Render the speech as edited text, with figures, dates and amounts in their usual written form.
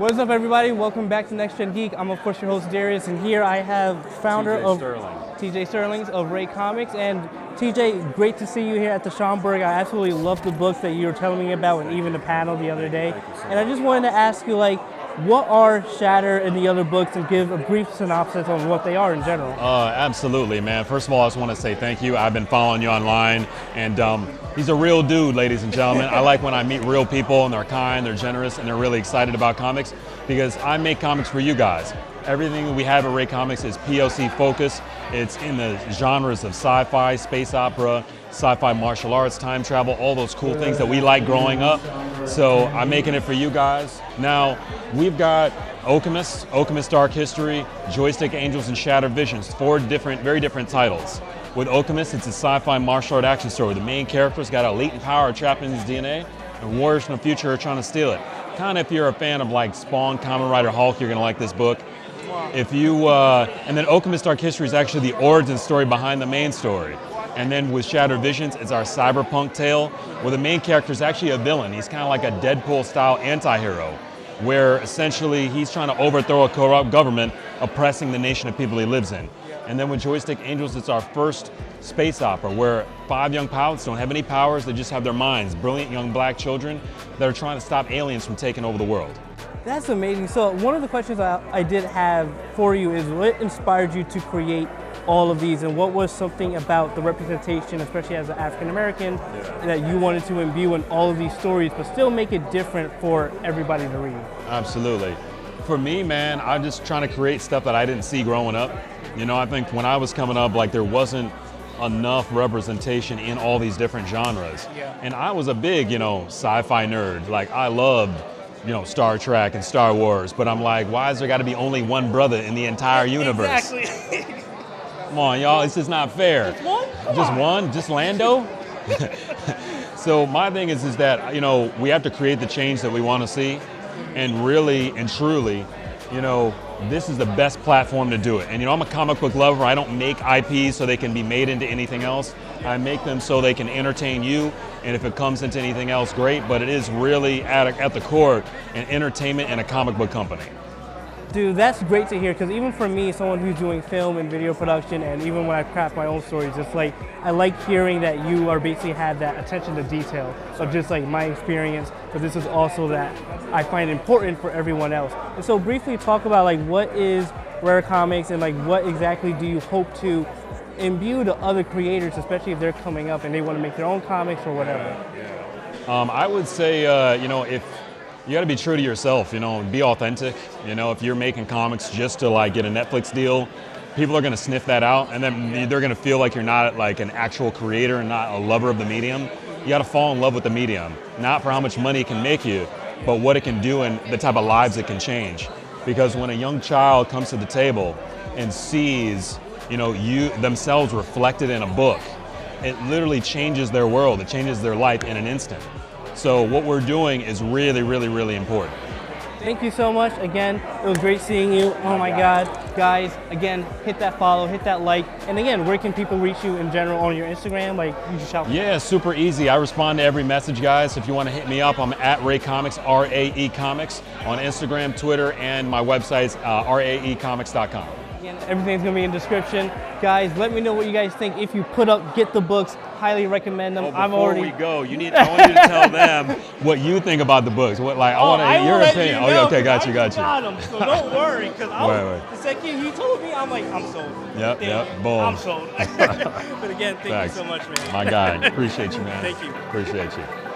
What's up, everybody? Welcome back to Next Gen Geek. I'm, of course, your host, Darius, and here I have founder of TJ Sterling's of RAE Comics. And TJ, great to see you here at the Schomburg. I absolutely love the books that you were telling me about, and even the panel the other day. And I just wanted to ask you, what are Shatter and the other books, and give a brief synopsis on what they are in general. Absolutely, man. First of all, I just want to say thank you. I've been following you online, and he's a real dude, ladies and gentlemen. I like when I meet real people, and they're kind, they're generous, and they're really excited about comics, because I make comics for you guys. Everything we have at RAE Comics is POC focused. It's in the genres of sci-fi, space opera, sci-fi martial arts, time travel, all those cool things that we like growing up. So I'm making it for you guys. Now, we've got OKEMUS Dark History, Joystick Angels, and Shattered Visions, four very different titles. With OKEMUS, it's a sci-fi martial art action story. The main character's got a latent power trapped in his DNA, and warriors from the future are trying to steal it. Kind of if you're a fan of like Spawn, Kamen Rider, Hulk, you're gonna like this book. If you, and then OKEMUS Dark History is actually the origin story behind the main story. And then with Shattered Visions, it's our cyberpunk tale, where the main character is actually a villain. He's kind of like a Deadpool-style anti-hero, where essentially he's trying to overthrow a corrupt government oppressing the nation of people he lives in. And then with Joystick Angels, it's our first space opera, where 5 young pilots don't have any powers, they just have their minds. Brilliant young black children that are trying to stop aliens from taking over the world. That's amazing. So one of the questions I did have for you is, what inspired you to create all of these, and what was something about the representation, especially as an African American, that you wanted to imbue in all of these stories, but still make it different for everybody to read? Absolutely. For me, man, I'm just trying to create stuff that I didn't see growing up. You know, I think when I was coming up, there wasn't enough representation in all these different genres. Yeah. And I was a big, sci-fi nerd. I loved, Star Trek and Star Wars, but I'm like, why has there got to be only one brother in the entire universe? Exactly. Come on, y'all, this is not fair. Just one? Just one? Just Lando? So my thing is that, we have to create the change that we want to see, and really and truly, this is the best platform to do it. And I'm a comic book lover. I don't make IPs so they can be made into anything else. I make them so they can entertain you, and if it comes into anything else, great, but it is really at the core an entertainment and a comic book company. Dude, that's great to hear, because even for me, someone who's doing film and video production, and even when I craft my own stories, it's I like hearing that you are basically have that attention to detail of just my experience, but this is also that I find important for everyone else. And so briefly talk about what is RAE Comics, and what exactly do you hope to imbue to other creators, especially if they're coming up and they want to make their own comics or whatever. I would say, if you got to be true to yourself, be authentic. If you're making comics just to get a Netflix deal, people are going to sniff that out, and then they're going to feel like you're not an actual creator and not a lover of the medium. You got to fall in love with the medium, not for how much money it can make you, but what it can do and the type of lives it can change. Because when a young child comes to the table and sees, themselves reflected in a book, it literally changes their world. It changes their life in an instant. So what we're doing is really, really, really important. Thank you so much. Again, it was great seeing you. Oh my God. Guys, again, hit that follow, hit that like. And again, where can people reach you in general on your Instagram? You just shout. Yeah, super easy. I respond to every message, guys. If you want to hit me up, I'm at RAE Comics, RAE Comics, on Instagram, Twitter, and my website's raecomics.com. Again, everything's going to be in the description. Guys, let me know what you guys think. If you get the books, highly recommend them. Before we go, I want you to tell them what you think about the books. I want to hear your opinion. Okay, got you. Got them, so don't worry, because the second you told me, I'm sold. Yep, boom. I'm sold. But again, thank you so much, man. My guy, appreciate you, man. Thank you. Appreciate you.